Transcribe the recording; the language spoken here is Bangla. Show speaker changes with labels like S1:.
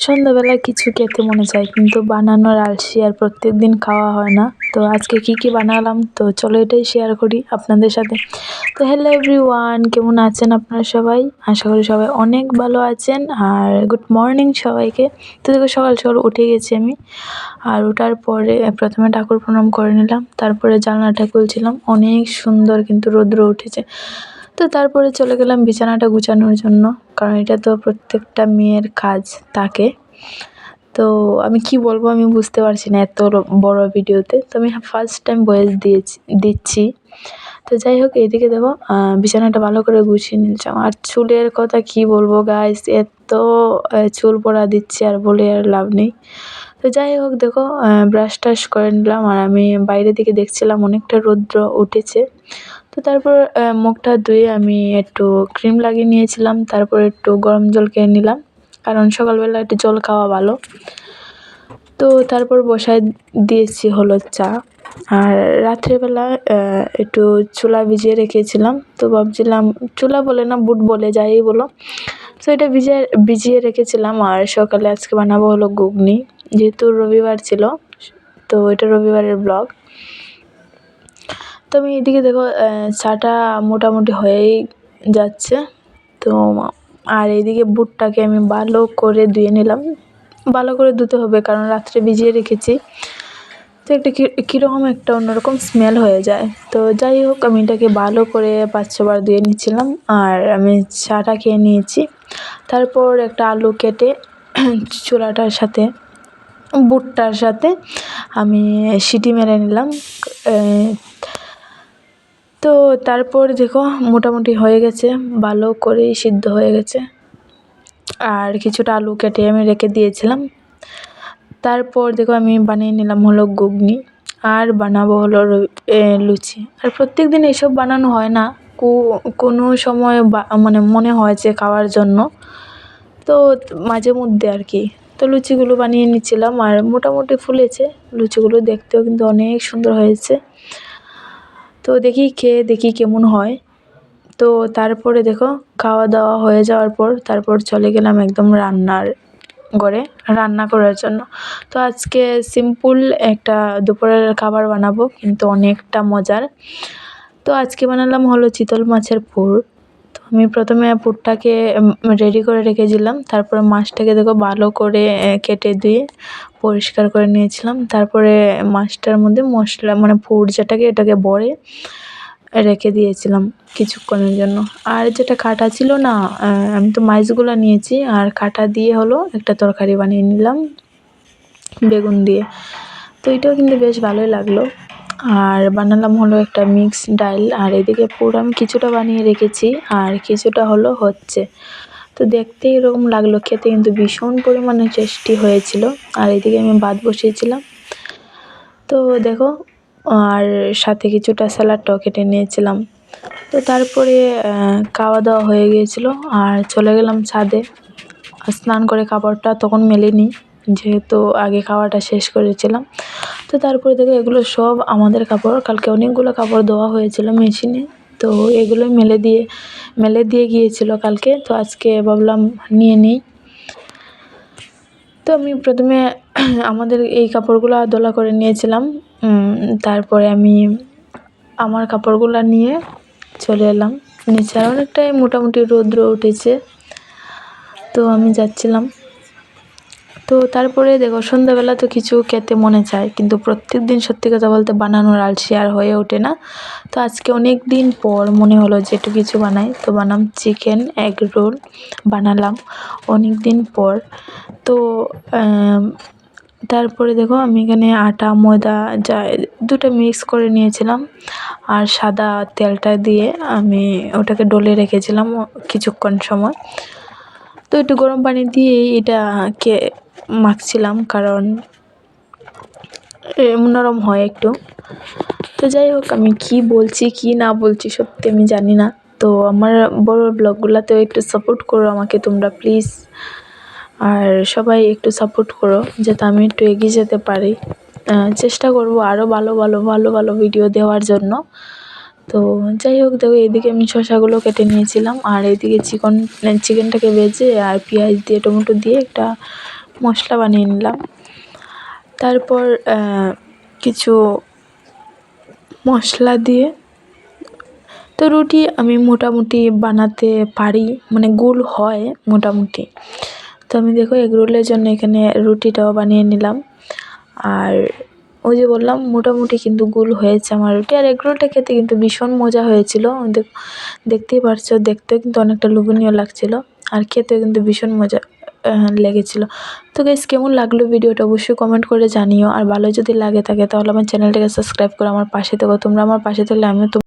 S1: সন্ধ্যাবেলা কিছু খেতে মনে চায় কিন্তু বানানোর আলসি আর প্রত্যেকদিন খাওয়া হয় না। তো আজকে কি বানালাম তো চলো এটাই শেয়ার করি আপনাদের সাথে। তো হ্যালো এভরিওয়ান, কেমন আছেন আপনারা সবাই? আশা করি সবাই অনেক ভালো আছেন। আর গুড মর্নিং সবাইকে। তো দেখো সকাল সকাল উঠে গেছি আমি। আর ওঠার পরে প্রথমে ঠাকুর প্রণাম করে নিলাম, তারপরে জানলাটা খুলছিলাম, অনেক সুন্দর কিন্তু রৌদ্র উঠেছে। তো তারপরে চলে গেলাম বিছানাটা গুছানোর জন্য, কারণ এটা তো প্রত্যেকটা মেয়ের কাজ থাকে। তো আমি কি বলবো আমি বুঝতে পারছি না এত বড় ভিডিওতে, তো আমি ফার্স্ট টাইম ভয়েস দিচ্ছি। তো যাই হোক, এইদিকে দেখো বিছানাটা ভালো করে গুছিয়ে নিলাম। আর চুলের কথা কি বলবো গাইস, এত চুল পড়া দিচ্ছে আর বলে আর লাভ নেই। তো যাই হোক দেখো, ব্রাশ টাশ করে নিলাম আর আমি বাইরের দিকে দেখছিলাম অনেকটা রৌদ্র উঠেছে। তো তারপর মুখটা ধুয়ে আমি একটু ক্রিম লাগিয়ে নিয়েছিলাম, তারপর একটু গরম জল খেয়ে নিলাম, কারণ সকালবেলা একটু জল খাওয়া ভালো। তো তারপর বসায় দিয়েছি হলো চা। আর রাত্রেবেলা একটু ছোলা ভিজিয়ে রেখেছিলাম, তো ভাবছিলাম ছোলা বলে না বুট বলে যাই বলো, তো এটা ভিজিয়ে রেখেছিলাম। আর সকালে আজকে বানাবো হলো ঘুগনি, যেহেতু রবিবার ছিল, তো এটা রবিবারের ব্লগ। তো আমি এদিকে দেখো চাটা মোটামুটি হয়েই যাচ্ছে। তো আর এইদিকে বুটটাকে আমি ভালো করে ধুয়ে নিলাম, ভালো করে ধুতে হবে কারণ রাত্রে ভিজিয়ে রেখেছি, তো একটা কীরকম একটা অন্যরকম স্মেল হয়ে যায়। তো যাই হোক, আমি এটাকে ভালো করে 5-6 বার ধুয়ে নিচ্ছিলাম আর আমি চাটা খেয়ে নিয়েছি। তারপর একটা আলু কেটে ছোলাটার সাথে বুটটার সাথে আমি সিটি মেরে নিলাম। তো তারপর দেখো মোটামুটি হয়ে গেছে, ভালো করেই সিদ্ধ হয়ে গেছে। আর কিছুটা আলু কেটে আমি রেখে দিয়েছিলাম। তারপর দেখো আমি বানিয়ে নিলাম হলো ঘুগনি, আর বানাবো হলো লুচি। আর প্রত্যেক দিন এসব বানানো হয় না, কোনো সময় মানে মনে হয়েছে খাওয়ার জন্য, তো মাঝে মধ্যে আর কি। তো লুচিগুলো বানিয়ে নিচ্ছিলাম আর মোটামুটি ফুলেছে লুচিগুলো, দেখতেও কিন্তু অনেক সুন্দর হয়েছে। তো খেয়ে দেখি কেমন হয়। তো তারপরে দেখো খাওয়া দাওয়া হয়ে যাওয়ার পর তারপর চলে গেলাম একদম রান্নার ঘরে রান্না করার জন্য। তো আজকে সিম্পল একটা দুপুরের খাবার বানাবো, কিন্তু অনেকটা মজার। তো আজকে বানালাম হলো চিতল মাছের পুর। তো আমি প্রথমে পুরটাকে রেডি করে রেখেছিলাম, তারপরে মাছটাকে দেখো ভালো করে কেটে ধুয়ে পরিষ্কার করে নিয়েছিলাম। তারপরে মাছটার মধ্যে মশলা মানে পুর যেটাকে, এটাকে ভরে রেখে দিয়েছিলাম কিছুক্ষণের জন্য। আর যেটা কাটা ছিল না, আমি তো মাছগুলো নিয়েছি আর কাটা দিয়ে হলো একটা তরকারি বানিয়ে নিলাম বেগুন দিয়ে। তো এটাও কিন্তু বেশ ভালোই লাগলো। আর বানালাম হলো একটা মিক্স ডাল। আর এদিকে পুরো আমি কিছুটা বানিয়ে রেখেছি আর কিছুটা হলো হচ্ছে। তো দেখতে এরকম লাগলো, খেতে কিন্তু ভীষণ পরিমাণে টেস্টি হয়েছিল। আর এদিকে আমি ভাত বসিয়েছিলাম। তো দেখো, আর সাথে কিছুটা স্যালাডটাও কেটে নিয়েছিলাম। তো তারপরে খাওয়া দাওয়া হয়ে গিয়েছিল আর চলে গেলাম ছাদে। স্নান করে কাপড়টা তখন মেলিনি, যেহেতু আগে খাওয়াটা শেষ করেছিলাম। তো তারপরে দেখো এগুলো সব আমাদের কাপড়, কালকে অনেকগুলো কাপড় ধোয়া হয়েছিল মেশিনে, তো এগুলো মেলে দিয়ে গিয়েছিল কালকে, তো আজকে ভাবলাম নিয়ে নিই। তো আমি প্রথমে আমাদের এই কাপড়গুলো দোলা করে নিয়েছিলাম, তারপরে আমি আমার কাপড়গুলো নিয়ে চলে এলাম নিচে। আর অনেকটাই মোটামুটি রৌদ্র উঠেছে, তো আমি যাচ্ছিলাম। তো তারপরে দেখো সন্ধ্যাবেলা তো কিছু খেতে মনে চায়, কিন্তু প্রত্যেক দিন সত্যি কথা বলতে বানানোর আলসি আর হয়ে ওঠে না। তো আজকে অনেক দিন পর মনে হলো যে একটু কিছু বানাই, তো বানাম চিকেন এগ রোল বানালাম অনেক দিন পর। তো তারপরে দেখো আমি এখানে আটা ময়দা যা দুটো মিক্স করে নিয়েছিলাম, আর সাদা তেলটা দিয়ে আমি ওটাকে ডলে রেখেছিলাম কিছুক্ষণ সময়। তো একটু গরম পানি দিয়ে এটাকে মাখছিলাম, কারণ নরম হয় একটু। তো যাই হোক, আমি কি বলছি কি না বলছি সত্যি আমি জানি না। তো আমার বড় ব্লগগুলোতেও একটু সাপোর্ট করো আমাকে তোমরা প্লিজ, আর সবাই একটু সাপোর্ট করো যাতে আমি একটু এগিয়ে যেতে পারি। চেষ্টা করব আরও ভালো ভালো ভালো ভালো ভিডিও দেওয়ার জন্য। তো যাই হোক দেখো, এদিকে আমি শসাগুলো কেটে নিয়েছিলাম আর এইদিকে চিকেনটাকে ভেজে আর পেঁয়াজ দিয়ে টমেটো দিয়ে একটা মশলা বানিয়ে নিলাম। তারপর কিছু মশলা দিয়ে তো রুটি আমি মোটামুটি বানাতে পারি, মানে গোল হয় মোটামুটি। তো আমি দেখো এগ রোলের জন্য এখানে রুটিটাও বানিয়ে নিলাম। আর ওই যে বললাম মোটামুটি কিন্তু গোল হয়েছে আমার রুটি। আর এগ রোলটা খেতে কিন্তু ভীষণ মজা হয়েছিল, দেখতেই পারছো, দেখতেও কিন্তু অনেকটা লোভনীয় লাগছিল আর খেতেও কিন্তু ভীষণ মজা লেগেছিলো। তো গাইস কেমন লাগলো ভিডিওটা অবশ্যই কমেন্ট করে জানিও। আর ভালো যদি লাগে থাকে তাহলে আমার চ্যানেলটাকে সাবস্ক্রাইব করে আমার পাশে থেকো। তোমরা আমার পাশে থাকলে আমিও